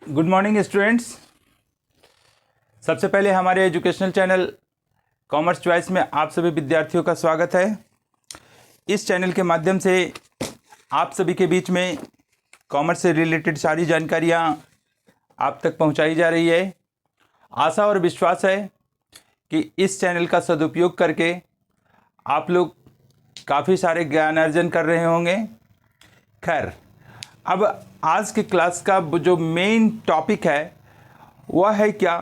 Good morning students. सबसे पहले हमारे एजुकेशनल चैनल कॉमर्स चॉइस में आप सभी विद्यार्थियों का स्वागत है। इस चैनल के माध्यम से आप सभी के बीच में कॉमर्स से रिलेटेड सारी जानकारियाँ आप तक पहुँचाई जा रही है। आशा और विश्वास है कि इस चैनल का सदुपयोग करके आप लोग काफ़ी सारे ज्ञान अर्जन कर रहे होंगे। खैर, अब आज की क्लास का जो मेन टॉपिक है वह है क्या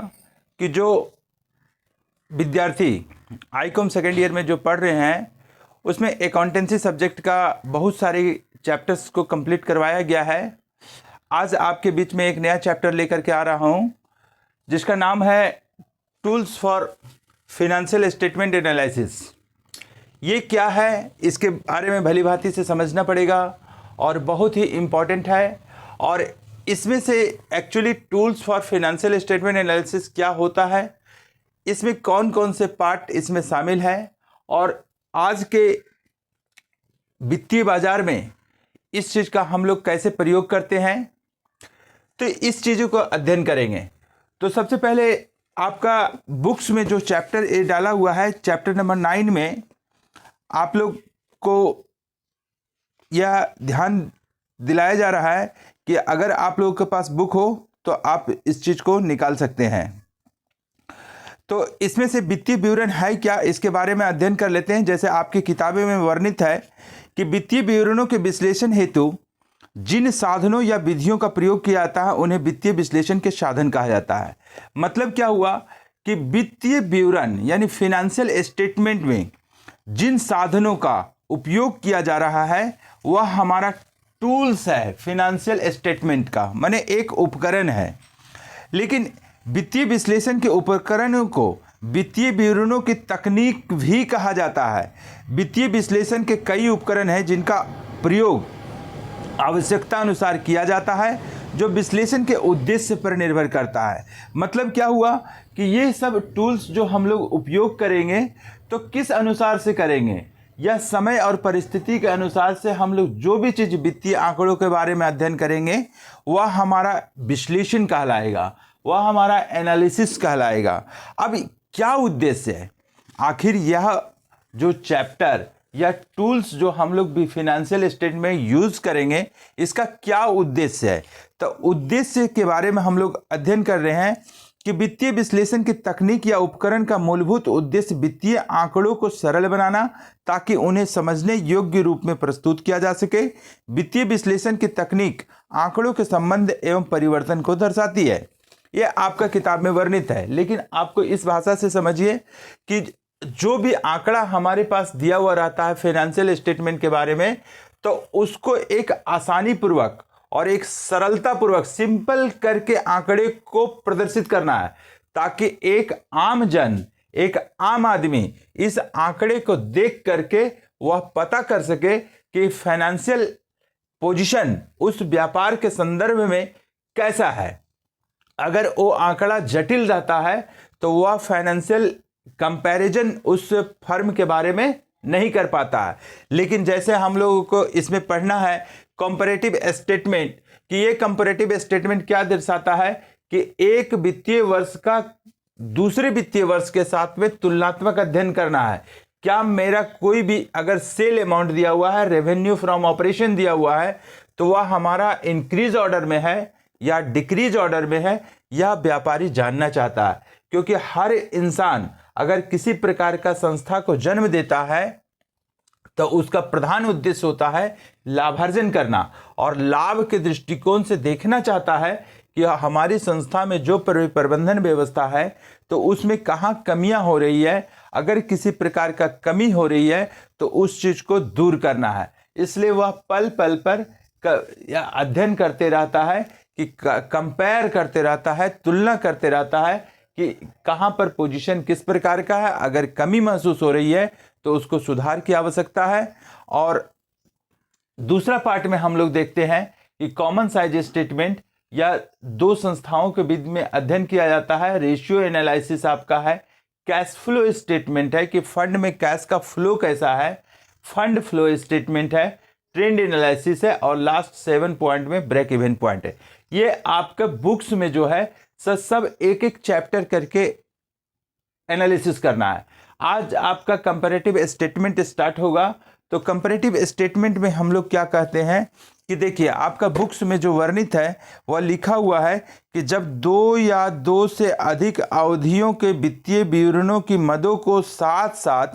कि जो विद्यार्थी आईकॉम सेकेंड ईयर में जो पढ़ रहे हैं उसमें अकाउंटेंसी सब्जेक्ट का बहुत सारे चैप्टर्स को कंप्लीट करवाया गया है। आज आपके बीच में एक नया चैप्टर लेकर के आ रहा हूं जिसका नाम है tools for financial statement analysis. ये क्या है इसके बारे में भली भांति से समझना पड़ेगा और बहुत ही इम्पॉर्टेंट है। और इसमें से actually tools for financial statement analysis क्या होता है, इसमें कौन कौन से पार्ट इसमें शामिल है और आज के वित्तीय बाजार में इस चीज़ का हम लोग कैसे प्रयोग करते हैं, तो इस चीज़ों को अध्ययन करेंगे। तो सबसे पहले आपका बुक्स में जो चैप्टर ए डाला हुआ है, चैप्टर नंबर 9 में आप लोग को यह ध्यान दिलाया जा रहा है कि अगर आप लोगों के पास बुक हो तो आप इस चीज़ को निकाल सकते हैं। तो इसमें से वित्तीय विवरण है क्या, इसके बारे में अध्ययन कर लेते हैं। जैसे आपकी किताबें में वर्णित है कि वित्तीय विवरणों के विश्लेषण हेतु जिन साधनों या विधियों का प्रयोग किया जाता है उन्हें वित्तीय विश्लेषण के साधन कहा जाता है। मतलब क्या हुआ कि वित्तीय विवरण यानी फिनेंशियल स्टेटमेंट में जिन साधनों का उपयोग किया जा रहा है वह हमारा टूल्स है फिनेंशियल स्टेटमेंट का, माने एक उपकरण है। लेकिन वित्तीय विश्लेषण के उपकरणों को वित्तीय विवरणों की तकनीक भी कहा जाता है। वित्तीय विश्लेषण के कई उपकरण हैं जिनका प्रयोग आवश्यकता अनुसार किया जाता है, जो विश्लेषण के उद्देश्य पर निर्भर करता है। मतलब क्या हुआ कि ये सब टूल्स जो हम लोग उपयोग करेंगे तो किस अनुसार से करेंगे, यह समय और परिस्थिति के अनुसार से हम लोग जो भी चीज़ वित्तीय आंकड़ों के बारे में अध्ययन करेंगे वह हमारा विश्लेषण कहलाएगा, वह हमारा एनालिसिस कहलाएगा। अब क्या उद्देश्य है, आखिर यह जो चैप्टर या टूल्स जो हम लोग भी फिनेंशियल स्टेटमेंट में यूज़ करेंगे इसका क्या उद्देश्य है, तो उद्देश्य के बारे में हम लोग अध्ययन कर रहे हैं कि वित्तीय विश्लेषण की तकनीक या उपकरण का मूलभूत उद्देश्य वित्तीय आंकड़ों को सरल बनाना ताकि उन्हें समझने योग्य रूप में प्रस्तुत किया जा सके। वित्तीय विश्लेषण की तकनीक आंकड़ों के संबंध एवं परिवर्तन को दर्शाती है। यह आपका किताब में वर्णित है, लेकिन आपको इस भाषा से समझिए कि जो भी आंकड़ा हमारे पास दिया हुआ रहता है फाइनेंशियल स्टेटमेंट के बारे में, तो उसको एक आसानी पूर्वक और एक सरलता पूर्वक सिंपल करके आंकड़े को प्रदर्शित करना है ताकि एक आम जन, एक आम आदमी इस आंकड़े को देख करके वह पता कर सके कि फाइनेंशियल पोजीशन उस व्यापार के संदर्भ में कैसा है। अगर वो आंकड़ा जटिल रहता है तो वह फाइनेंशियल कंपैरिजन उस फर्म के बारे में नहीं कर पाता है। लेकिन जैसे हम लोगों को इसमें पढ़ना है कंपैरेटिव स्टेटमेंट, कि ये कंपैरेटिव स्टेटमेंट क्या दर्शाता है कि एक वित्तीय वर्ष का दूसरे वित्तीय वर्ष के साथ में तुलनात्मक अध्ययन करना है। क्या मेरा कोई भी अगर सेल अमाउंट दिया हुआ है, रेवेन्यू फ्रॉम ऑपरेशन दिया हुआ है, तो वह हमारा इंक्रीज ऑर्डर में है या डिक्रीज ऑर्डर में है, यह व्यापारी जानना चाहता है। क्योंकि हर इंसान अगर किसी प्रकार का संस्था को जन्म देता है तो उसका प्रधान उद्देश्य होता है लाभार्जन करना, और लाभ के दृष्टिकोण से देखना चाहता है कि हमारी संस्था में जो प्रबंधन व्यवस्था है तो उसमें कहाँ कमियां हो रही है। अगर किसी प्रकार का कमी हो रही है तो उस चीज को दूर करना है। इसलिए वह पल पल पर अध्ययन करते रहता है, कि कंपेयर करते रहता है, तुलना करते रहता है कि कहाँ पर पोजीशन किस प्रकार का है। अगर कमी महसूस हो रही है तो उसको सुधार की आवश्यकता है। और दूसरा पार्ट में हम लोग देखते हैं कि कॉमन साइज स्टेटमेंट या दो संस्थाओं के बीच में अध्ययन किया जाता है। रेशियो एनालिसिस आपका है। कैश फ्लो स्टेटमेंट है कि फंड में कैश का फ्लो कैसा है, फंड फ्लो स्टेटमेंट है। ट्रेंड एनालिसिस है और लास्ट 7 पॉइंट में ब्रेक इवन पॉइंट है। ये आपका बुक्स में जो है सब एक एक चैप्टर करके एनालिसिस करना है। आज आपका कंपैरेटिव स्टेटमेंट स्टार्ट होगा। तो कंपैरेटिव स्टेटमेंट में हम लोग क्या कहते हैं कि देखिए, आपका बुक्स में जो वर्णित है वह लिखा हुआ है कि जब दो या दो से अधिक अवधियों के वित्तीय विवरणों की मदों को साथ साथ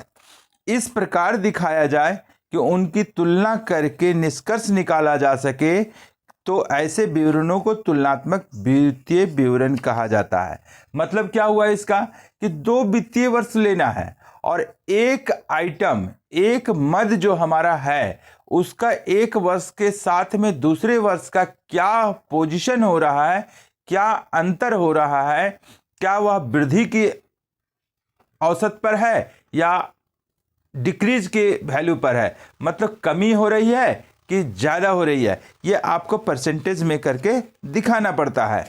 इस प्रकार दिखाया जाए कि उनकी तुलना करके निष्कर्ष निकाला जा सके, तो ऐसे विवरणों को तुलनात्मक वित्तीय विवरण कहा जाता है। मतलब क्या हुआ इसका कि दो वित्तीय वर्ष लेना है और एक आइटम, एक मद जो हमारा है उसका एक वर्ष के साथ में दूसरे वर्ष का क्या पोजीशन हो रहा है, क्या अंतर हो रहा है, क्या वह वृद्धि की औसत पर है या डिक्रीज के वैल्यू पर है, मतलब कमी हो रही है कि ज़्यादा हो रही है, ये आपको परसेंटेज में करके दिखाना पड़ता है।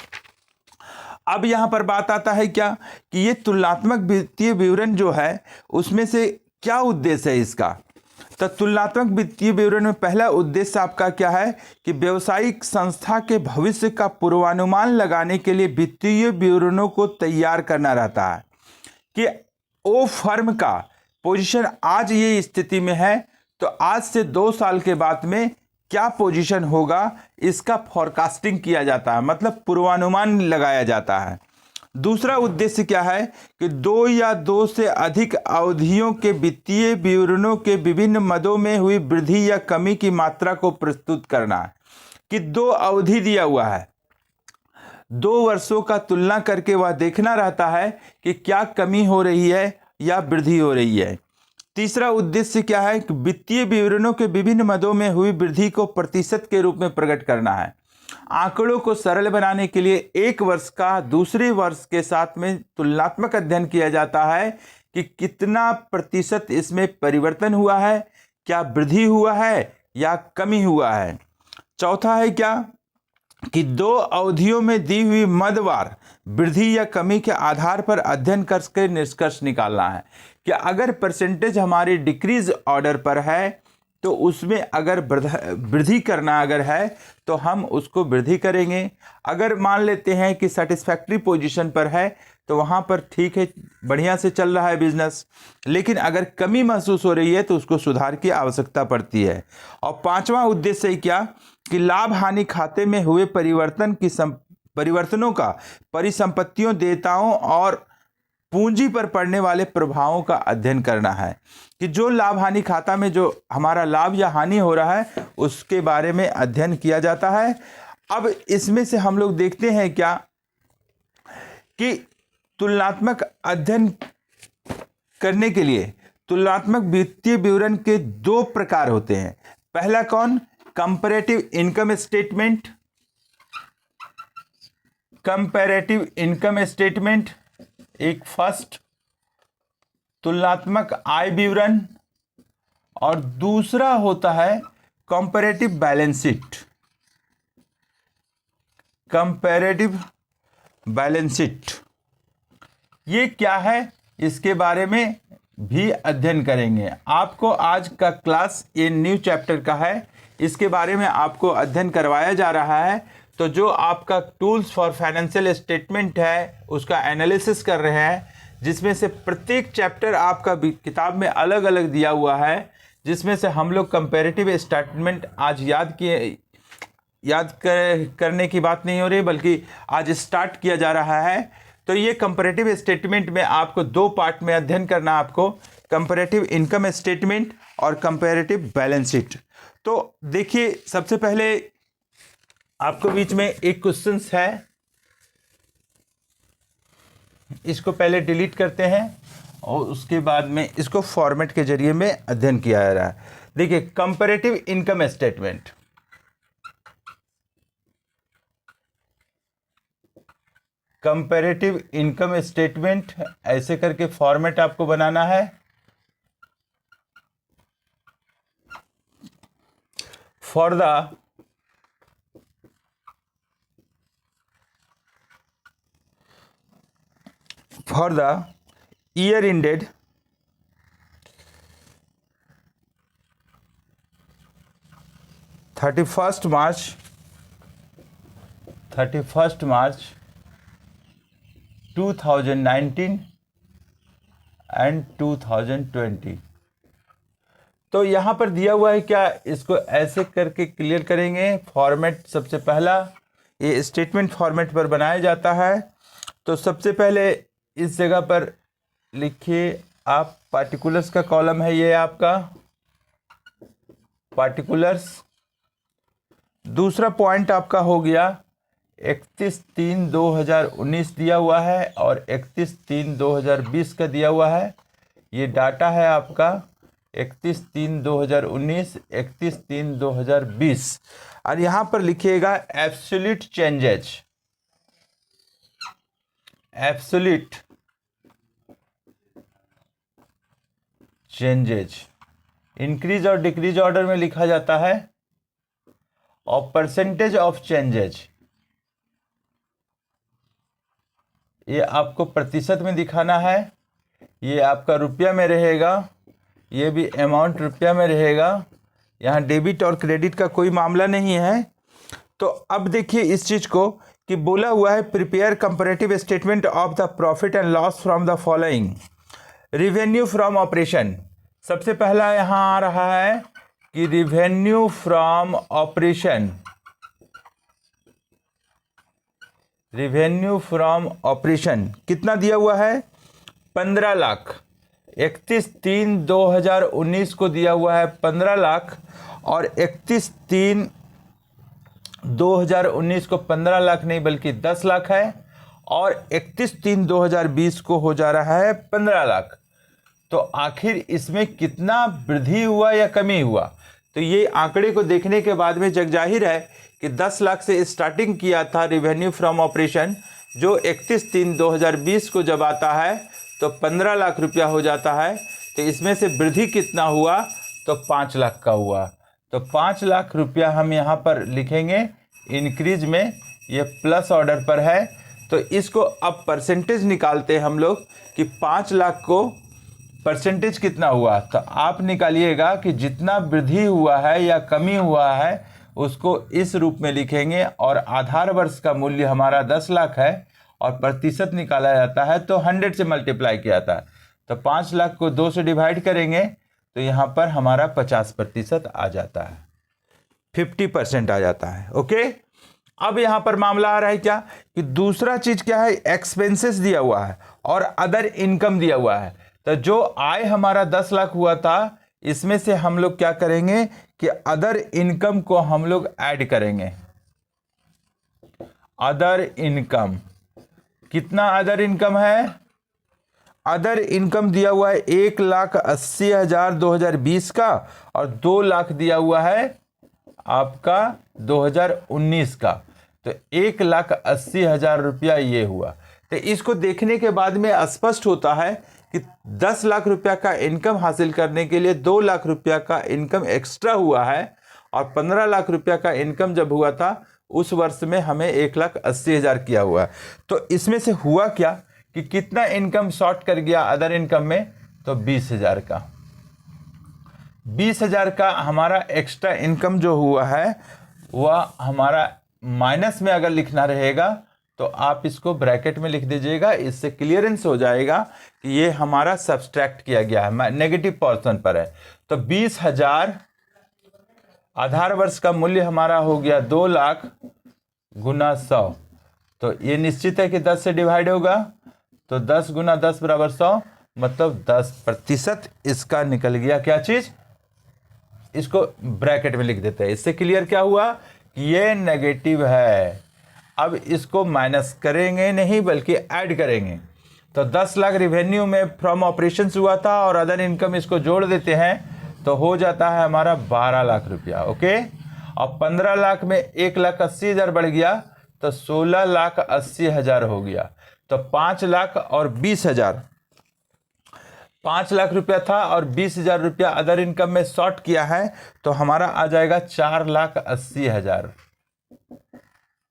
अब यहाँ पर बात आता है क्या कि ये तुलनात्मक वित्तीय विवरण जो है उसमें से क्या उद्देश्य है इसका। तो तुलनात्मक वित्तीय विवरण में पहला उद्देश्य आपका क्या है कि व्यावसायिक संस्था के भविष्य का पूर्वानुमान लगाने के लिए वित्तीय विवरणों को तैयार करना रहता है कि वो फर्म का पोजीशन आज ये स्थिति में है, तो आज से 2 साल के बाद में क्या पोजीशन होगा, इसका फॉरकास्टिंग किया जाता है, मतलब पूर्वानुमान लगाया जाता है। दूसरा उद्देश्य क्या है कि 2 या 2 से अधिक अवधियों के वित्तीय विवरणों के विभिन्न मदों में हुई वृद्धि या कमी की मात्रा को प्रस्तुत करना है कि 2 अवधि दिया हुआ है, 2 वर्षों का तुलना करके वह देखना रहता है कि क्या कमी हो रही है या वृद्धि हो रही है। तीसरा उद्देश्य क्या है कि वित्तीय विवरणों के विभिन्न मदों में हुई वृद्धि को प्रतिशत के रूप में प्रकट करना है। आंकड़ों को सरल बनाने के लिए एक वर्ष का दूसरे वर्ष के साथ में तुलनात्मक अध्ययन किया जाता है कि कितना प्रतिशत इसमें परिवर्तन हुआ है, क्या वृद्धि हुआ है या कमी हुआ है। चौथा है क्या कि 2 अवधियों में दी हुई मदवार वृद्धि या कमी के आधार पर अध्ययन करके निष्कर्ष निकालना है कि अगर परसेंटेज हमारी डिक्रीज ऑर्डर पर है तो उसमें अगर वृद्धि करना अगर है तो हम उसको वृद्धि करेंगे। अगर मान लेते हैं कि सेटिस्फैक्ट्री पोजीशन पर है तो वहाँ पर ठीक है, बढ़िया से चल रहा है बिजनेस, लेकिन अगर कमी महसूस हो रही है तो उसको सुधार की आवश्यकता पड़ती है। और पांचवा उद्देश्य क्या कि लाभ हानि खाते में हुए परिवर्तनों का परिसंपत्तियों, देयताओं और पूंजी पर पड़ने वाले प्रभावों का अध्ययन करना है कि जो लाभ हानि खाता में जो हमारा लाभ या हानि हो रहा है उसके बारे में अध्ययन किया जाता है। अब इसमें से हम लोग देखते हैं क्या कि तुलनात्मक अध्ययन करने के लिए तुलनात्मक वित्तीय विवरण के 2 प्रकार होते हैं। पहला कौन, comparative income statement, comparative income statement एक फर्स्ट तुलनात्मक आय विवरण, और दूसरा होता है comparative balance sheet. Comparative balance sheet ये क्या है इसके बारे में भी अध्ययन करेंगे। आपको आज का क्लास ये न्यू चैप्टर का है, इसके बारे में आपको अध्ययन करवाया जा रहा है। तो जो आपका टूल्स फॉर फाइनेंशियल स्टेटमेंट है उसका एनालिसिस कर रहे हैं, जिसमें से प्रत्येक चैप्टर आपका किताब में अलग अलग दिया हुआ है, जिसमें से हम लोग कंपैरेटिव स्टेटमेंट आज करने की बात नहीं हो रही, बल्कि आज स्टार्ट किया जा रहा है। तो ये कंपैरेटिव स्टेटमेंट में आपको 2 पार्ट में अध्ययन करना, आपको कंपैरेटिव इनकम स्टेटमेंट और कंपैरेटिव बैलेंस शीट। तो देखिए, सबसे पहले आपको बीच में एक क्वेश्चन है, इसको पहले डिलीट करते हैं और उसके बाद में इसको फॉर्मेट के जरिए में अध्ययन किया जा रहा है। देखिए, comparative income statement, comparative income statement ऐसे करके फॉर्मेट आपको बनाना है। For the year ended 31st March 31 March 2019 and 2020। तो यहाँ पर दिया हुआ है क्या, इसको ऐसे करके क्लियर करेंगे। फॉर्मेट सबसे पहला ये स्टेटमेंट फॉर्मेट पर बनाया जाता है। तो सबसे पहले इस जगह पर लिखिए आप, पार्टिकुलर्स का कॉलम है ये आपका पार्टिकुलर्स। दूसरा पॉइंट आपका हो गया 31/3/2019 दिया हुआ है और 31/3/2020 का दिया हुआ है। ये डाटा है आपका 31/3/2019, 31/3/2020। और यहाँ पर लिखिएगा absolute changes, absolute changes increase और डिक्रीज ऑर्डर में लिखा जाता है, और परसेंटेज ऑफ चेंजेज ये आपको प्रतिशत में दिखाना है। ये आपका रुपया में रहेगा, ये भी अमाउंट रुपया में रहेगा। यहाँ डेबिट और क्रेडिट का कोई मामला नहीं है। तो अब देखिए इस चीज़ को कि बोला हुआ है prepare comparative statement of the profit and loss from the following. Revenue from operation सबसे पहला यहाँ आ रहा है कि revenue from operation, revenue from operation कितना दिया हुआ है, 15 लाख। 31/3/2019 को दिया हुआ है 15 लाख, और 31/3/2019 को 15 लाख नहीं बल्कि 10 लाख है, और 31/3/2020 को हो जा रहा है 15 लाख। तो आखिर इसमें कितना वृद्धि हुआ या कमी हुआ, तो ये आंकड़े को देखने के बाद में जग जाहिर है कि 10 लाख से स्टार्टिंग किया था रिवेन्यू फ्रॉम ऑपरेशन, जो 31/3/2020 को जब आता है तो 15 लाख रुपया हो जाता है। तो इसमें से वृद्धि कितना हुआ, तो 5 लाख का हुआ। तो 5 लाख रुपया हम यहाँ पर लिखेंगे इंक्रीज में, ये प्लस ऑर्डर पर है। तो इसको अब परसेंटेज निकालते हैं हम लोग कि 5 लाख को परसेंटेज कितना हुआ। तो आप निकालिएगा कि जितना वृद्धि हुआ है या कमी हुआ है उसको इस रूप में लिखेंगे, और आधार वर्ष का मूल्य हमारा 10 लाख है और प्रतिशत निकाला जाता है तो 100 से मल्टीप्लाई किया जाता है। तो 5 लाख को 2 से डिवाइड करेंगे तो यहाँ पर हमारा 50% आ जाता है, 50% आ जाता है। ओके, अब यहाँ पर मामला आ रहा है क्या कि दूसरा चीज क्या है, एक्सपेंसेस दिया हुआ है और अदर इनकम दिया हुआ है। तो जो आय हमारा 10 लाख हुआ था, इसमें से हम लोग क्या करेंगे कि अदर इनकम को हम लोग ऐड करेंगे। अदर इनकम कितना, अदर इनकम है, अदर इनकम दिया हुआ है 1,80,000 2020 का, और 2 लाख दिया हुआ है आपका 2019 का। तो 1,80,000 रुपया ये हुआ। तो इसको देखने के बाद में स्पष्ट होता है कि 10 लाख रुपया का इनकम हासिल करने के लिए 2 लाख रुपया का इनकम एक्स्ट्रा हुआ है, और 15 लाख रुपया का इनकम जब हुआ था उस वर्ष में हमें 1,80,000 किया हुआ है। तो इसमें से हुआ क्या कि कितना इनकम शॉर्ट कर गया अदर इनकम में, तो 20,000 का। 20,000 का हमारा एक्स्ट्रा इनकम जो हुआ है वह हमारा माइनस में अगर लिखना रहेगा तो आप इसको ब्रैकेट में लिख दीजिएगा, इससे क्लियरेंस हो जाएगा कि ये हमारा सब्सट्रैक्ट किया गया है, नेगेटिव पोर्शन पर है। तो 20,000 आधार वर्ष का मूल्य हमारा हो गया 2 लाख गुना 100। तो ये निश्चित है कि 10 से डिवाइड होगा, तो 10 गुना 10 बराबर 100, मतलब 10% इसका निकल गया। क्या चीज, इसको ब्रैकेट में लिख देते हैं। इससे क्लियर क्या हुआ कि ये नेगेटिव है। अब इसको माइनस करेंगे नहीं बल्कि ऐड करेंगे। तो 10 लाख रिवेन्यू में फ्रॉम ऑपरेशंस हुआ था और अदर इनकम इसको जोड़ देते हैं तो हो जाता है हमारा 12 लाख रुपया। ओके, और 15 लाख में 1,80,000 बढ़ गया तो 16,80,000 हो गया। तो 5 लाख और 20,000, 5 लाख रुपया था और 20,000 रुपया अदर इनकम में शॉर्ट किया है, तो हमारा आ जाएगा 4,80,000।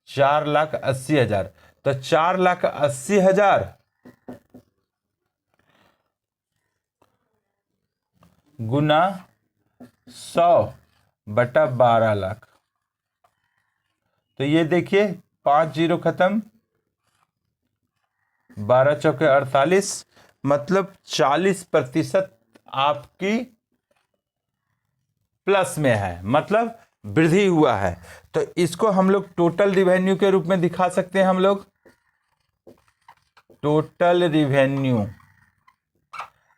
4,80,000। तो 4,80,000 गुना 100 बटा 12 लाख। तो ये देखिए 5 जीरो खत्म, 12 चौके 48, मतलब 40% आपकी प्लस में है, मतलब वृद्धि हुआ है। तो इसको हम लोग टोटल रिवेन्यू के रूप में दिखा सकते हैं। हम लोग टोटल रिवेन्यू,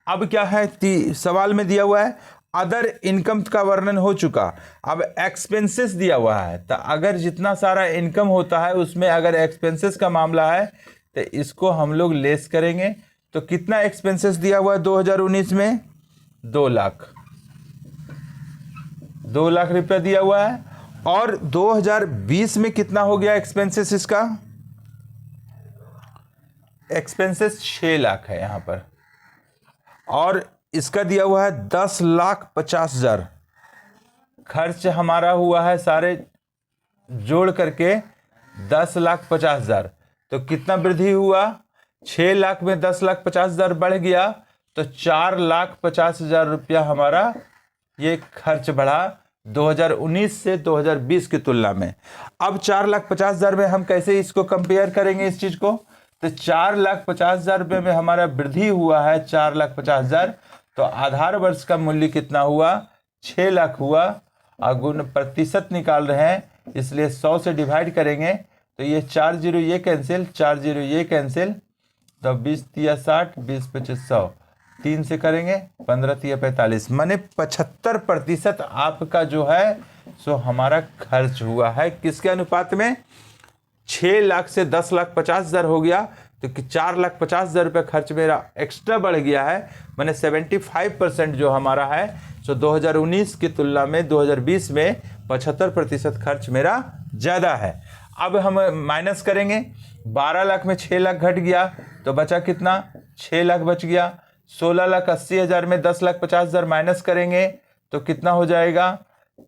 अब क्या है सवाल में दिया हुआ है अदर इनकम का वर्णन हो चुका, अब एक्सपेंसेस दिया हुआ है। तो अगर जितना सारा इनकम होता है उसमें अगर एक्सपेंसेस का मामला है तो इसको हम लोग लेस करेंगे। तो कितना एक्सपेंसेस दिया हुआ है 2019 में? 2 लाख, 2 लाख रुपया दिया हुआ है। और 2020 में कितना हो गया एक्सपेंसेस? इसका एक्सपेंसेस 6 लाख है यहां पर, और इसका दिया हुआ है 10,50,000। खर्च हमारा हुआ है सारे जोड़ करके 10,50,000। तो कितना वृद्धि हुआ? 6 लाख में 10,50,000 बढ़ गया, तो 4,50,000 रुपया हमारा ये खर्च बढ़ा 2019 से 2020 की तुलना में। अब 4,50,000 में हम कैसे इसको कंपेयर करेंगे इस चीज को? तो 4,50,000 रुपये में हमारा वृद्धि हुआ है 4,50,000, तो आधार वर्ष का मूल्य कितना हुआ? 6 लाख हुआ। गुण प्रतिशत निकाल रहे हैं इसलिए 100 से डिवाइड करेंगे तो ये 4 जीरो ये कैंसिल, 4 जीरो ये कैंसिल, तो 20 तिया 60, 20 25 100, 3 से करेंगे 15 तिया 45, माने 75% आपका जो है सो हमारा खर्च हुआ है। किसके अनुपात में? 6 लाख से 10,50,000 हो गया, तो कि 4,50,000 रुपये खर्च मेरा एक्स्ट्रा बढ़ गया है, मैंने 75% जो हमारा है सो 2019 की तुलना में 2020 में 75% खर्च मेरा ज़्यादा है। अब हम माइनस करेंगे, 12 लाख में 6 लाख घट गया तो बचा कितना? 6 लाख बच गया। 16,80,000 में 10,50,000 माइनस करेंगे तो कितना हो जाएगा?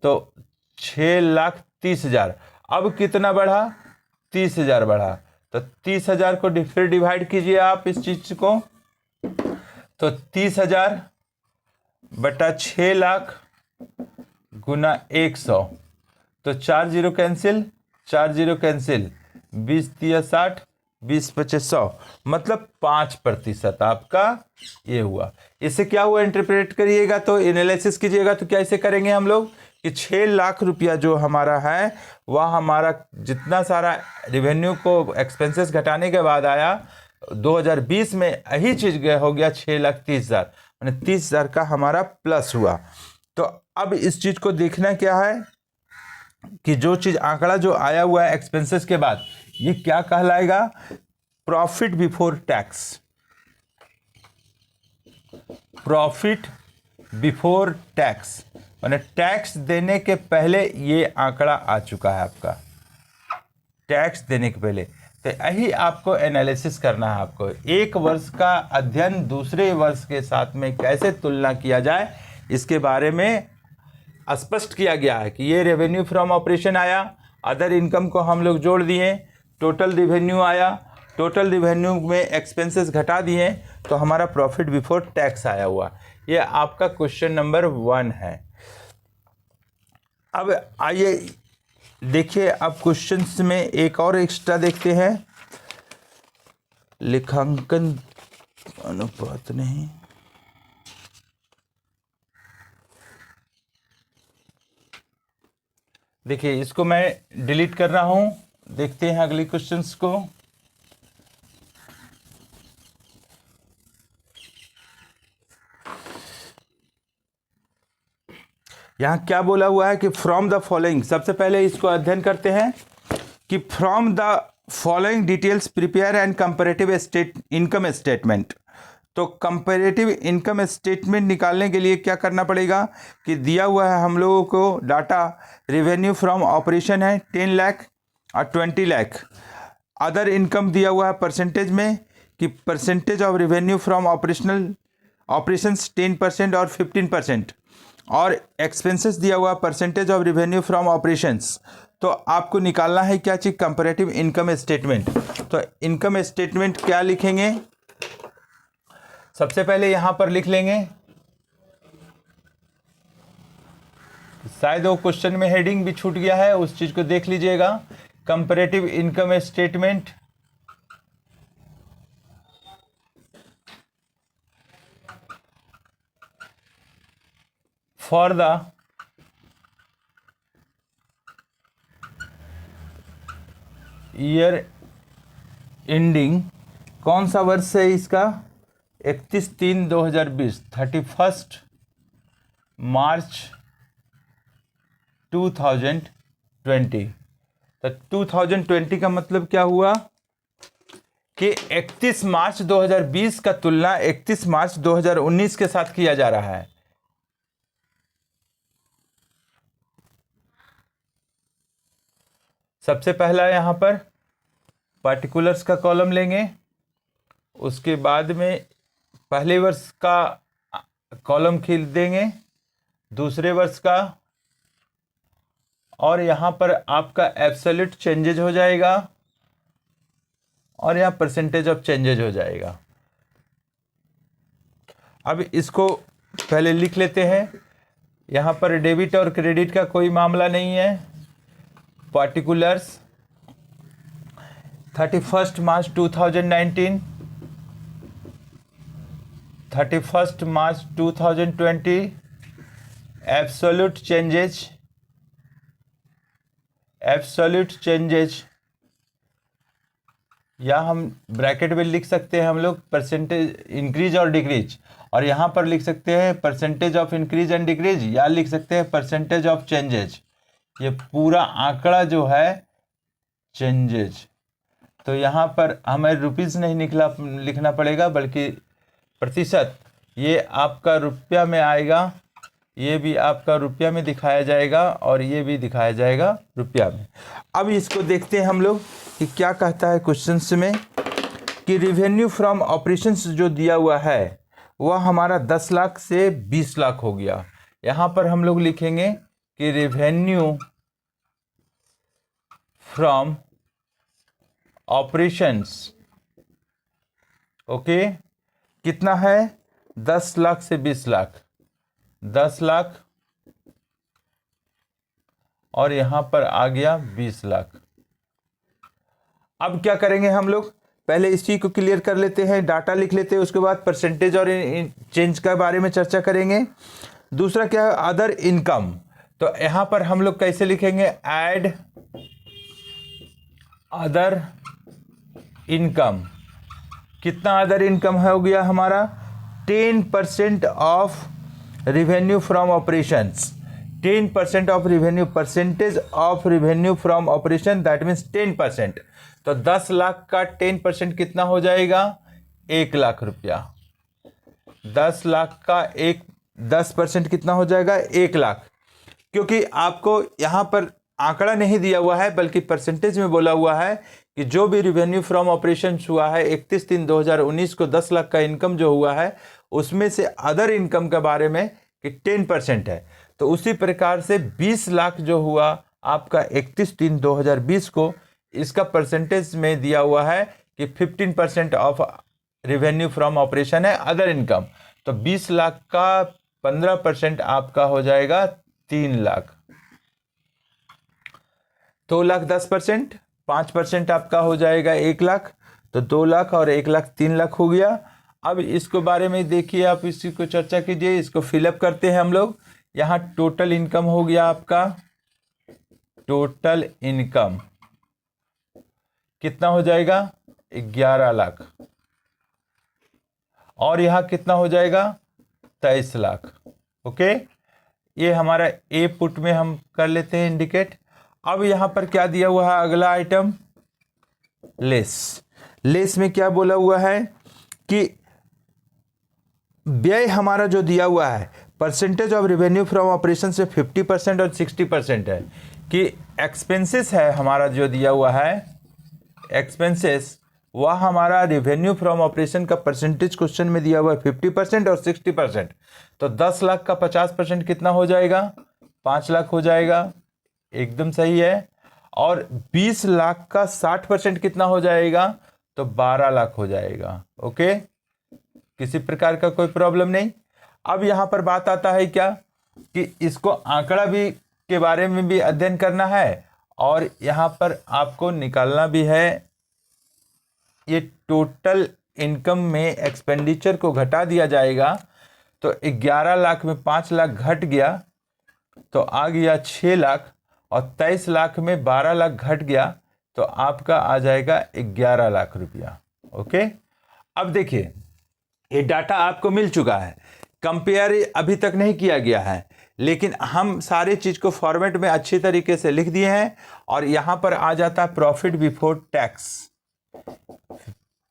तो 6,30,000। अब कितना बढ़ा? 30,000 बढ़ा। तो 30,000 को फिर डिवाइड कीजिए आप इस चीज को, तो 30,000 बटा 6 लाख गुना 100, तो 4 जीरो कैंसिल, 4 जीरो कैंसिल, 20 तिया 60, 20 25 100, मतलब 5% आपका ये हुआ। इससे क्या हुआ इंटरप्रेट करिएगा तो एनालिसिस कीजिएगा तो क्या इसे करेंगे हम लोग कि 6 लाख रुपया जो हमारा है वह हमारा जितना सारा रिवेन्यू को एक्सपेंसेस घटाने के बाद आया 2020 में यही चीज हो गया 6,30,000, माने 30,000 का हमारा प्लस हुआ। तो अब इस चीज को देखना क्या है कि जो चीज आंकड़ा जो आया हुआ है एक्सपेंसेस के बाद ये क्या कहलाएगा? Profit before tax. Profit before tax माने टैक्स देने के पहले ये आंकड़ा आ चुका है आपका, टैक्स देने के पहले। तो यही आपको एनालिसिस करना है। आपको एक वर्ष का अध्ययन दूसरे वर्ष के साथ में कैसे तुलना किया जाए इसके बारे में स्पष्ट किया गया है कि ये रेवेन्यू फ्रॉम ऑपरेशन आया, अदर इनकम को हम लोग जोड़ दिए, टोटल रिवेन्यू आया, टोटल रिवेन्यू में एक्सपेंसेस घटा दिए तो हमारा प्रॉफिट बिफोर टैक्स आया हुआ। ये आपका क्वेश्चन नंबर 1 है। अब आइए देखिए, अब क्वेश्चंस में एक और एक्स्ट्रा देखते हैं, लेखांकन अनुपात नहीं, देखिए इसको मैं डिलीट कर रहा हूं। देखते हैं अगले क्वेश्चंस को। यहां क्या बोला हुआ है कि फ्रॉम द फॉलोइंग, सबसे पहले इसको अध्ययन करते हैं कि from the following details prepare and comparative income statement. तो कंपैरेटिव इनकम स्टेटमेंट निकालने के लिए क्या करना पड़ेगा कि दिया हुआ है हम लोगों को डाटा, रेवेन्यू फ्रॉम ऑपरेशन है 10 लाख और 20 लाख, अदर इनकम दिया हुआ है परसेंटेज में कि percentage of revenue from operations 10% और 15%, और एक्सपेंसेस दिया हुआ percentage of revenue from operations. तो आपको निकालना है क्या चीज़? Comparative income statement. तो इनकम स्टेटमेंट क्या लिखेंगे? सबसे पहले यहां पर लिख लेंगे, शायद वो क्वेश्चन में हेडिंग भी छूट गया है, उस चीज को देख लीजिएगा comparative income statement for the year ending, कौन सा वर्ष है इसका? 31/3/2020, 31 मार्च 2020। तो 2020 का मतलब क्या हुआ कि 31 मार्च 2020 का तुलना 31 मार्च 2019 के साथ किया जा रहा है। सबसे पहला यहां पर पार्टिकुलर्स का कॉलम लेंगे, उसके बाद में पहले वर्ष का कॉलम खींच देंगे, दूसरे वर्ष का, और यहां पर आपका एब्सोल्यूट चेंजेज हो जाएगा और यहां परसेंटेज ऑफ चेंजेज हो जाएगा। अब इसको पहले लिख लेते हैं। यहां पर डेबिट और क्रेडिट का कोई मामला नहीं है। पार्टिकुलर्स 31 मार्च 2019, 31 मार्च 2020, एब्सोल्यूट चेंजेज, या हम ब्रैकेट में लिख सकते हैं हम लोग परसेंटेज इंक्रीज और डिक्रीज, और यहाँ पर लिख सकते हैं percentage of increase and decrease, या लिख सकते हैं परसेंटेज ऑफ चेंजेज। ये पूरा आंकड़ा जो है चेंजेज, तो यहाँ पर हमें रुपीज़ नहीं लिखना पड़ेगा बल्कि प्रतिशत। ये आपका रुपया में आएगा, ये भी आपका रुपया में दिखाया जाएगा और ये भी दिखाया जाएगा रुपया में। अब इसको देखते हैं हम लोग कि क्या कहता है क्वेश्चंस में कि रेवेन्यू फ्रॉम ऑपरेशंस जो दिया हुआ है वह हमारा 10 लाख से 20 लाख हो गया। यहाँ पर हम लोग लिखेंगे कि रेवेन्यू फ्रॉम ऑपरेशंस, ओके, कितना है? 10 लाख से 20 लाख, 10 लाख और यहां पर आ गया 20 लाख। अब क्या करेंगे हम लोग? पहले इसी को क्लियर कर लेते हैं, डाटा लिख लेते हैं, उसके बाद परसेंटेज और चेंज के बारे में चर्चा करेंगे। दूसरा क्या है? Other income. तो यहां पर हम लोग कैसे लिखेंगे? Add other income. कितना अदर इनकम हो गया हमारा? 10% of revenue from operations, 10% of revenue, percentage of revenue from operation, that means 10%। तो 10 लाख का 10% कितना हो जाएगा? 1 लाख रुपया। 10 लाख का 10% कितना हो जाएगा? 1 लाख। क्योंकि आपको यहाँ पर आंकड़ा नहीं दिया हुआ है बल्कि परसेंटेज में बोला हुआ है कि जो भी रेवेन्यू फ्रॉम ऑपरेशन हुआ है 31/3/2019 को 10 लाख का इनकम जो हुआ है उसमें से अदर इनकम के बारे में कि 10% है। तो उसी प्रकार से 20 लाख जो हुआ आपका 31/3/2020 को, इसका परसेंटेज में दिया हुआ है कि 15% ऑफ रेवेन्यू फ्रॉम ऑपरेशन है अदर इनकम। तो 20 लाख का 15% आपका हो जाएगा 3 लाख। 2 लाख 10%, 5% आपका हो जाएगा 1 लाख। तो 2 लाख और 1 लाख 3 लाख हो गया। अब इसको बारे में देखिए, आप इसी को चर्चा कीजिए। इसको फिलअप करते हैं हम लोग। यहाँ टोटल इनकम हो गया आपका, टोटल इनकम कितना हो जाएगा? 11 लाख। और यहाँ कितना हो जाएगा? 23 लाख। ओके, ये हमारा ए पुट में हम कर लेते हैं इंडिकेट। अब यहाँ पर क्या दिया हुआ है? अगला आइटम लेस। लेस में क्या बोला हुआ है कि व्यय हमारा जो दिया हुआ है percentage of revenue from operation से 50% और 60% है। कि एक्सपेंसेस है हमारा जो दिया हुआ है, एक्सपेंसेस वह हमारा रेवेन्यू फ्रॉम ऑपरेशन का परसेंटेज क्वेश्चन में दिया हुआ है 50% और 60%। तो 10 लाख का 50% कितना हो जाएगा? 5 लाख हो जाएगा, एकदम सही है। और 20 लाख का 60% कितना हो जाएगा? तो 12 लाख हो जाएगा। ओके, किसी प्रकार का कोई प्रॉब्लम नहीं। अब यहाँ पर बात आता है क्या कि इसको आंकड़ा भी के बारे में भी अध्ययन करना है और यहाँ पर आपको निकालना भी है, ये टोटल इनकम में एक्सपेंडिचर को घटा दिया जाएगा। तो 11 लाख में 5 लाख घट गया तो आ गया 6 लाख, और 23 लाख में 12 लाख घट गया तो आपका आ जाएगा 11 लाख रुपया। ओके, अब देखिए ये डाटा आपको मिल चुका है, कंपेयर अभी तक नहीं किया गया है, लेकिन हम सारे चीज़ को फॉर्मेट में अच्छी तरीके से लिख दिए हैं। और यहाँ पर आ जाता है profit before tax,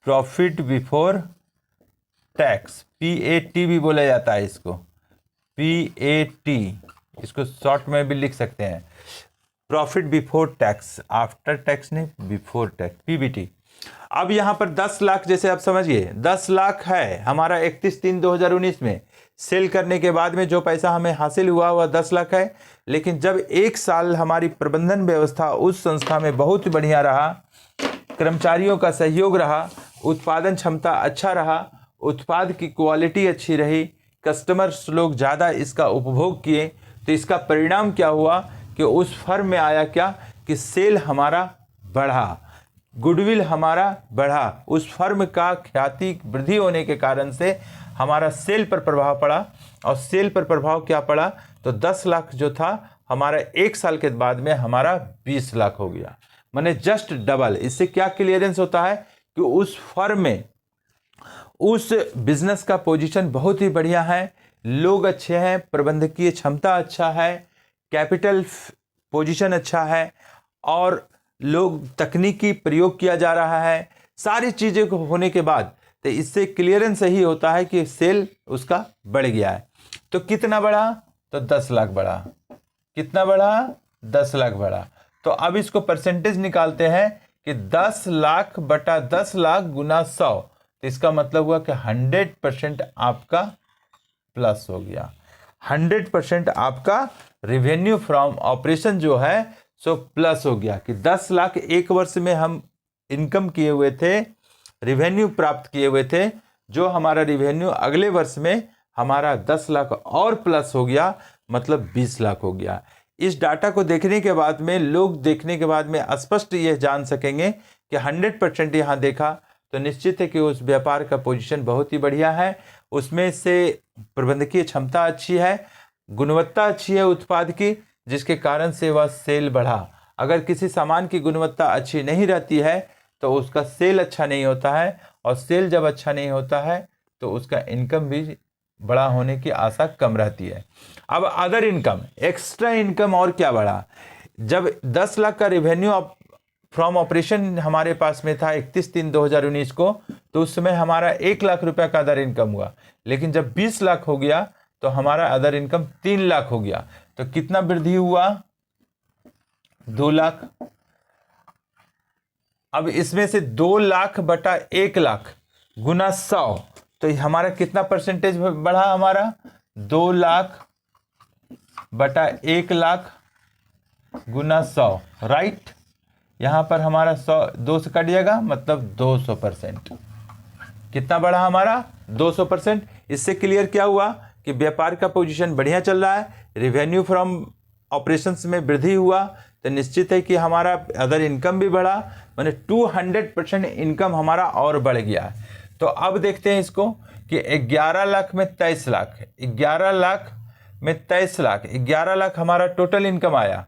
profit before tax, PAT भी बोला जाता है इसको, PAT, इसको शॉर्ट में भी लिख सकते हैं, profit before tax, after tax नहीं, बिफोर टैक्स, PBT। अब यहाँ पर 10 लाख, जैसे आप समझिए 10 लाख है हमारा 31/3/2019 में, सेल करने के बाद में जो पैसा हमें हासिल हुआ वह 10 लाख है। लेकिन जब एक साल हमारी प्रबंधन व्यवस्था उस संस्था में बहुत बढ़िया रहा, कर्मचारियों का सहयोग रहा, उत्पादन क्षमता अच्छा रहा, उत्पाद की क्वालिटी अच्छी रही, कस्टमर्स लोग ज़्यादा इसका उपभोग किए, तो इसका परिणाम क्या हुआ कि उस फर्म में आया क्या कि सेल हमारा बढ़ा, गुडविल हमारा बढ़ा, उस फर्म का ख्याति वृद्धि होने के कारण से हमारा सेल पर प्रभाव पड़ा। और सेल पर प्रभाव क्या पड़ा, तो 10 लाख जो था हमारा एक साल के बाद में हमारा 20 लाख हो गया, माने जस्ट डबल। इससे क्या क्लियरेंस होता है कि उस फर्म में, उस बिजनेस का पोजीशन बहुत ही बढ़िया है, लोग अच्छे हैं, प्रबंधकीय क्षमता अच्छा है, कैपिटल पोजीशन अच्छा है, और लोग तकनीकी प्रयोग किया जा रहा है, सारी चीज़ें को होने के बाद तो इससे क्लियरेंस यही होता है कि सेल उसका बढ़ गया है। तो कितना बढ़ा, तो 10 लाख बढ़ा, कितना बढ़ा, 10 लाख बढ़ा। तो अब इसको परसेंटेज निकालते हैं कि 10 लाख बटा 10 लाख गुना 100, तो इसका मतलब हुआ कि 100% आपका प्लस हो गया, 100% आपका रेवेन्यू फ्रॉम ऑपरेशन जो है सो प्लस हो गया। कि 10 लाख एक वर्ष में हम इनकम किए हुए थे, रेवेन्यू प्राप्त किए हुए थे, जो हमारा रेवेन्यू अगले वर्ष में हमारा 10 लाख और प्लस हो गया, मतलब 20 लाख हो गया। इस डाटा को देखने के बाद में, लोग देखने के बाद में स्पष्ट ये जान सकेंगे कि 100% यहाँ देखा तो निश्चित है कि उस व्यापार का पोजीशन बहुत ही बढ़िया है, उसमें से प्रबंधकीय क्षमता अच्छी है, गुणवत्ता अच्छी है उत्पाद की, जिसके कारण से वह सेल बढ़ा। अगर किसी सामान की गुणवत्ता अच्छी नहीं रहती है तो उसका सेल अच्छा नहीं होता है, और सेल जब अच्छा नहीं होता है तो उसका इनकम भी बड़ा होने की आशा कम रहती है। अब अदर इनकम, एक्स्ट्रा इनकम और क्या बढ़ा, जब 10 लाख का रेवेन्यू फ्रॉम ऑपरेशन हमारे पास में था 31/3/2019 को, तो उस समय हमारा 1 लाख रुपया का अदर इनकम हुआ। लेकिन जब 20 लाख हो गया तो हमारा अदर इनकम 3 लाख हो गया। तो कितना वृद्धि हुआ, 2 लाख। अब इसमें से 2 लाख बटा 1 लाख गुना 100, तो हमारा कितना परसेंटेज बढ़ा, हमारा 2 लाख बटा 1 लाख गुना 100, राइट। यहाँ पर हमारा 100 2 से कट जाएगा, मतलब 200%। कितना बढ़ा हमारा, 200%। इससे क्लियर क्या हुआ कि व्यापार का पोजीशन बढ़िया चल रहा है, रेवेन्यू फ्रॉम ऑपरेशंस में वृद्धि हुआ, तो निश्चित है कि हमारा अदर इनकम भी बढ़ा, माने 200% इनकम हमारा और बढ़ गया है। तो अब देखते हैं इसको कि 11 लाख में 23 लाख, 11 लाख में 23 लाख, 11 लाख हमारा टोटल इनकम आया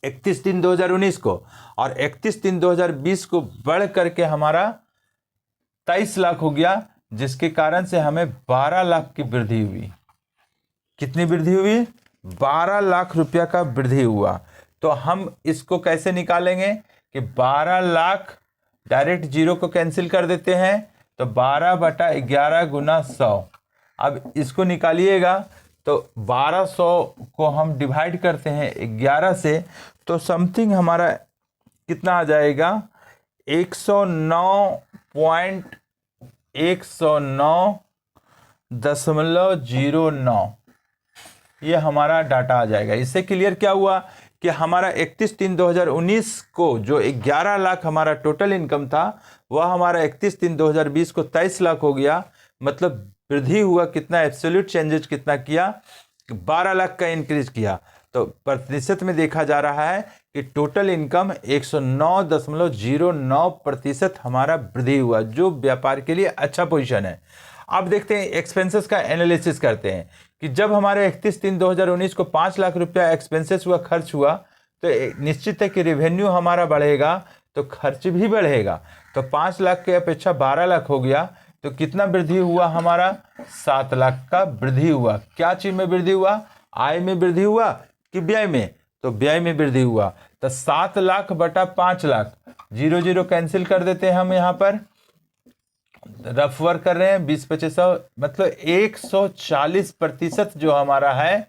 31/3/2019 को, और 31/3/2020 को बढ़ करके हमारा 23 लाख हो गया, जिसके कारण से हमें 12 लाख की वृद्धि हुई। कितनी वृद्धि हुई, 12 लाख रुपया का वृद्धि हुआ। तो हम इसको कैसे निकालेंगे कि 12 लाख, डायरेक्ट जीरो को कैंसिल कर देते हैं, तो 12 बटा 11 गुना 100। अब इसको निकालिएगा तो 1200 को हम डिवाइड करते हैं 11 से, तो समथिंग हमारा कितना आ जाएगा, 109.09 ये हमारा डाटा आ जाएगा। इससे क्लियर क्या हुआ कि हमारा 31/3/2019 को जो 11 लाख हमारा टोटल इनकम था, वह हमारा 31/3/2020 को 23 लाख हो गया। मतलब वृद्धि हुआ कितना, एब्सोल्यूट चेंजेस कितना किया, 12 लाख का इंक्रीज किया। तो प्रतिशत में देखा जा रहा है कि टोटल इनकम 109.09% हमारा वृद्धि हुआ, जो व्यापार के लिए अच्छा पोजीशन है। अब देखते हैं एक्सपेंसेस का एनालिसिस करते हैं कि जब हमारे 31/3/2019 को 5 लाख रुपया एक्सपेंसेस हुआ, खर्च हुआ, तो निश्चित है कि रेवेन्यू हमारा बढ़ेगा तो खर्च भी बढ़ेगा। तो 5 लाख के अपेक्षा 12 लाख हो गया, तो कितना वृद्धि हुआ हमारा? 7 लाख का वृद्धि हुआ। क्या चीज में वृद्धि हुआ? आय में वृद्धि हुआ कि व्यय में? तो व्यय में वृद्धि हुआ। तो 7 लाख बटा 5 लाख, 0 0 कैंसिल कर देते हैं हम यहाँ पर, रफ वर्क कर रहे हैं, 20-25 मतलब 140% जो हमारा है,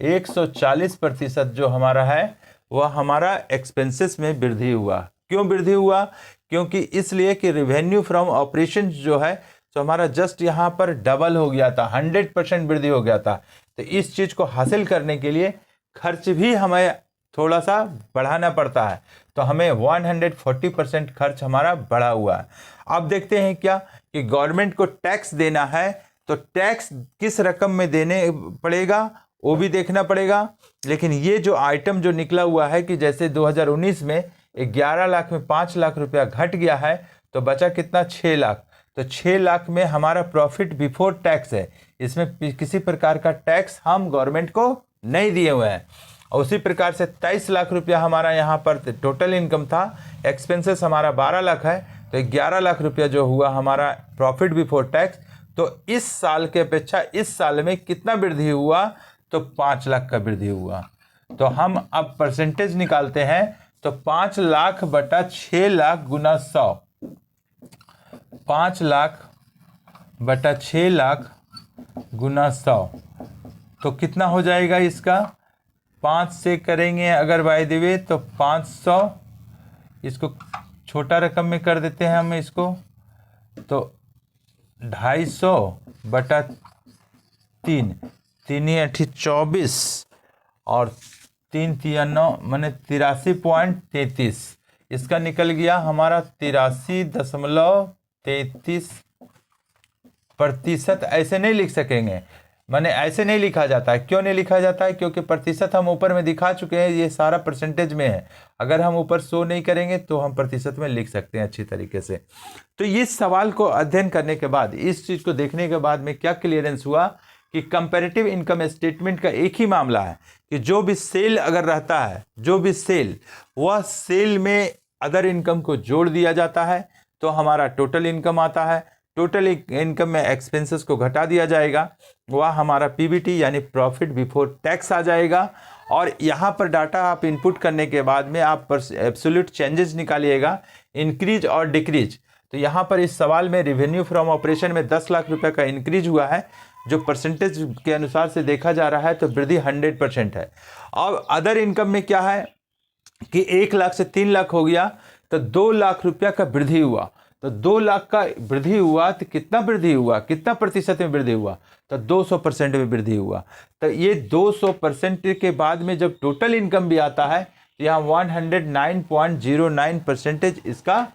140% जो हमारा है वह हमारा एक्सपेंसेस में वृद्धि हुआ। क्यों वृद्धि हुआ? क्योंकि इसलिए कि रेवेन्यू फ्रॉम ऑपरेशन जो है तो हमारा जस्ट यहाँ पर डबल हो गया था, 100% वृद्धि हो गया था। तो इस चीज को हासिल करने के लिए खर्च भी हमें थोड़ा सा बढ़ाना पड़ता है, तो हमें 140% खर्च हमारा बढ़ा हुआ है। अब देखते हैं क्या कि गवर्नमेंट को टैक्स देना है, तो टैक्स किस रकम में देने पड़ेगा वो भी देखना पड़ेगा। लेकिन ये जो आइटम जो निकला हुआ है कि जैसे 2019 में 11 लाख में 5 लाख रुपया घट गया है, तो बचा कितना? 6 लाख। तो 6 लाख में हमारा प्रॉफिट बिफोर टैक्स है, इसमें किसी प्रकार का टैक्स हम गवर्नमेंट को नहीं दिए हुए हैं। और उसी प्रकार से 23 लाख रुपया हमारा यहाँ पर टोटल इनकम था, एक्सपेंसेस हमारा 12 लाख है, तो 11 लाख रुपया जो हुआ हमारा प्रॉफिट बिफोर टैक्स। तो इस साल के अपेक्षा इस साल में कितना वृद्धि हुआ? तो 5 लाख का वृद्धि हुआ। तो हम अब परसेंटेज निकालते हैं, तो 5 लाख बटा 6 लाख गुना 100, 5 लाख बटा 6 लाख गुना 100, तो कितना हो जाएगा इसका? 5 से करेंगे अगर बाय द वे तो 500, इसको छोटा रकम में कर देते हैं हम इसको, तो 250 बटा 3, 3 × 24 और 3 × 9 माने 83.33, इसका निकल गया हमारा 83.33%। ऐसे नहीं लिख सकेंगे, माने ऐसे नहीं लिखा जाता है। क्यों नहीं लिखा जाता है? क्योंकि प्रतिशत हम ऊपर में दिखा चुके हैं, ये सारा परसेंटेज में है। अगर हम ऊपर शो नहीं करेंगे तो हम प्रतिशत में लिख सकते हैं अच्छी तरीके से। तो इस सवाल को अध्ययन करने के बाद, इस चीज को देखने के बाद में क्या क्लियरेंस हुआ कि कंपैरेटिव इनकम स्टेटमेंट का एक ही मामला है कि जो भी सेल अगर रहता है, जो भी सेल, वह सेल में अदर इनकम को जोड़ दिया जाता है तो हमारा टोटल इनकम आता है। टोटल इनकम में एक्सपेंसेस को घटा दिया जाएगा, वह हमारा पीबीटी यानी प्रॉफिट बिफोर टैक्स आ जाएगा। और यहाँ पर डाटा आप इनपुट करने के बाद में आप एब्सोल्यूट चेंजेस निकालिएगा, इंक्रीज और डिक्रीज। तो यहाँ पर इस सवाल में रेवेन्यू फ्रॉम ऑपरेशन में 10 लाख रुपए का इंक्रीज हुआ है, जो परसेंटेज के अनुसार से देखा जा रहा है तो वृद्धि 100% है। और अदर इनकम में क्या है कि 1 लाख से 3 लाख हो गया, तो 2 लाख रुपया का वृद्धि हुआ। तो 2 लाख का वृद्धि हुआ तो कितना वृद्धि हुआ, कितना प्रतिशत में वृद्धि हुआ? तो 200% में वृद्धि हुआ। तो ये 200% के बाद में जब टोटल इनकम भी आता है तो यहाँ 109.09% इसका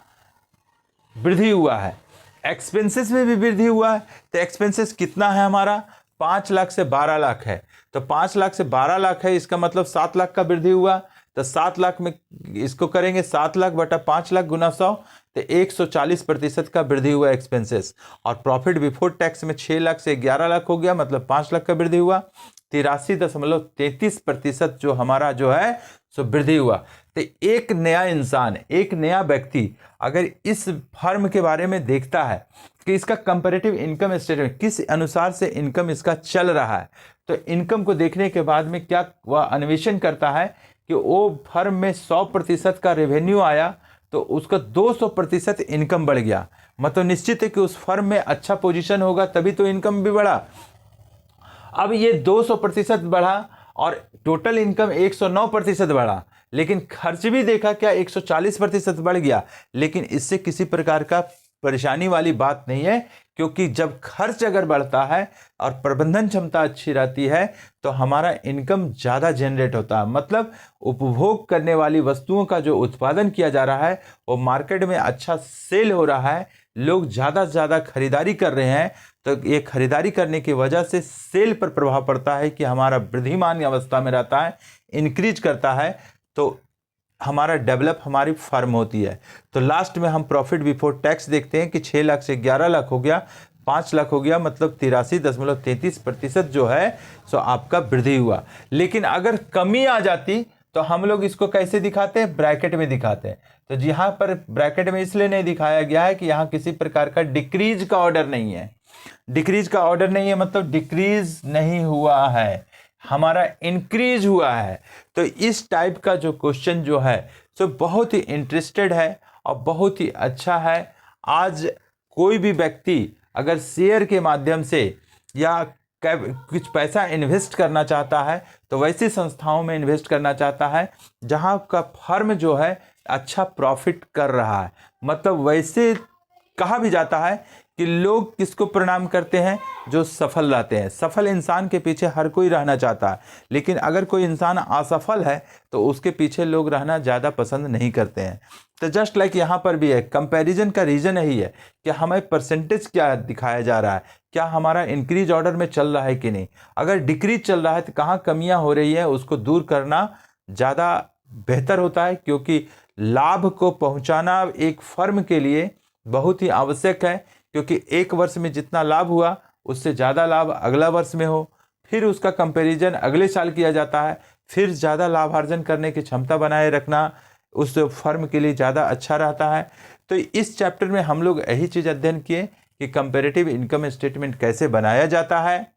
वृद्धि हुआ है। एक्सपेंसेस में भी वृद्धि हुआ है, तो एक्सपेंसेस कितना है हमारा? 5 लाख से 12 लाख है। तो 5 लाख से 12 लाख है, इसका मतलब 7 लाख का वृद्धि हुआ। तो 7 लाख में इसको करेंगे 7 लाख बटा 5 लाख गुना 100, तो 140% का वृद्धि हुआ एक्सपेंसेस। और प्रॉफिट बिफोर टैक्स में 6 लाख से 11 लाख हो गया, मतलब 5 लाख का वृद्धि हुआ। 83.33% जो हमारा जो है सो वृद्धि हुआ। तो एक नया इंसान, एक नया व्यक्ति अगर इस फर्म के बारे में देखता है कि इसका कंपैरेटिव इनकम स्टेटमेंट किस अनुसार से इनकम इसका चल रहा है, तो इनकम को देखने के बाद में क्या वह अन्वेषण करता है कि वो फर्म में 100% का रेवेन्यू आया तो उसका 200% इनकम बढ़ गया, मतलब निश्चित है कि उस फर्म में अच्छा पोजीशन होगा तभी तो इनकम भी बढ़ा। अब ये 200% बढ़ा और टोटल इनकम 109% बढ़ा, लेकिन खर्च भी देखा क्या 140% बढ़ गया, लेकिन इससे किसी प्रकार का परेशानी वाली बात नहीं है, क्योंकि जब खर्च अगर बढ़ता है और प्रबंधन क्षमता अच्छी रहती है तो हमारा इनकम ज़्यादा जनरेट होता है। मतलब उपभोग करने वाली वस्तुओं का जो उत्पादन किया जा रहा है वो मार्केट में अच्छा सेल हो रहा है, लोग ज़्यादा से ज़्यादा खरीदारी कर रहे हैं, तो ये खरीदारी करने की वजह से सेल पर प्रभाव पड़ता है कि हमारा वृद्धिमान अवस्था में रहता है, इंक्रीज करता है, तो हमारा डेवलप हमारी फर्म होती है। तो लास्ट में हम प्रॉफिट बिफोर टैक्स देखते हैं कि 6 लाख से 11 लाख हो गया, 5 लाख हो गया, मतलब 83.33% जो है सो आपका वृद्धि हुआ। लेकिन अगर कमी आ जाती तो हम लोग इसको कैसे दिखाते हैं, ब्रैकेट में दिखाते हैं। तो यहाँ पर ब्रैकेट में इसलिए नहीं दिखाया गया है कि यहाँ किसी प्रकार का डिक्रीज का ऑर्डर नहीं है। डिक्रीज का ऑर्डर नहीं है मतलब डिक्रीज नहीं हुआ है, हमारा इंक्रीज हुआ है। तो इस टाइप का जो क्वेश्चन जो है सो बहुत ही इंटरेस्टेड है और बहुत ही अच्छा है। आज कोई भी व्यक्ति अगर शेयर के माध्यम से या कुछ पैसा इन्वेस्ट करना चाहता है तो वैसी संस्थाओं में इन्वेस्ट करना चाहता है जहां का फर्म जो है अच्छा प्रॉफिट कर रहा है। मतलब वैसे कहा भी जाता है कि लोग किसको प्रणाम करते हैं, जो सफल रहते हैं। सफल इंसान के पीछे हर कोई रहना चाहता है, लेकिन अगर कोई इंसान असफल है तो उसके पीछे लोग रहना ज़्यादा पसंद नहीं करते हैं। तो जस्ट लाइक यहाँ पर भी है, कंपैरिजन का रीज़न यही है कि हमें परसेंटेज क्या दिखाया जा रहा है, क्या हमारा इंक्रीज ऑर्डर में चल रहा है कि नहीं। अगर डिक्रीज चल रहा है तो कहाँ कमियाँ हो रही है उसको दूर करना ज़्यादा बेहतर होता है, क्योंकि लाभ को पहुँचाना एक फर्म के लिए बहुत ही आवश्यक है। क्योंकि एक वर्ष में जितना लाभ हुआ उससे ज़्यादा लाभ अगला वर्ष में हो, फिर उसका कंपैरिजन अगले साल किया जाता है, फिर ज़्यादा लाभार्जन करने की क्षमता बनाए रखना उस फर्म के लिए ज़्यादा अच्छा रहता है। तो इस चैप्टर में हम लोग यही चीज़ अध्ययन किए कि कंपैरेटिव इनकम स्टेटमेंट कैसे बनाया जाता है।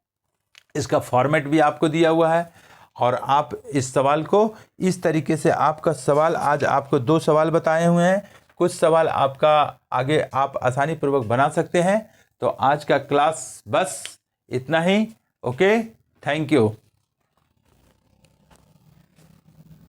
इसका फॉर्मेट भी आपको दिया हुआ है और आप इस सवाल को इस तरीके से, आपका सवाल आज आपको 2 सवाल बताए हुए हैं, कुछ सवाल आपका आगे आप आसानी पूर्वक बना सकते हैं। तो आज का क्लास बस इतना ही। Okay, thank you.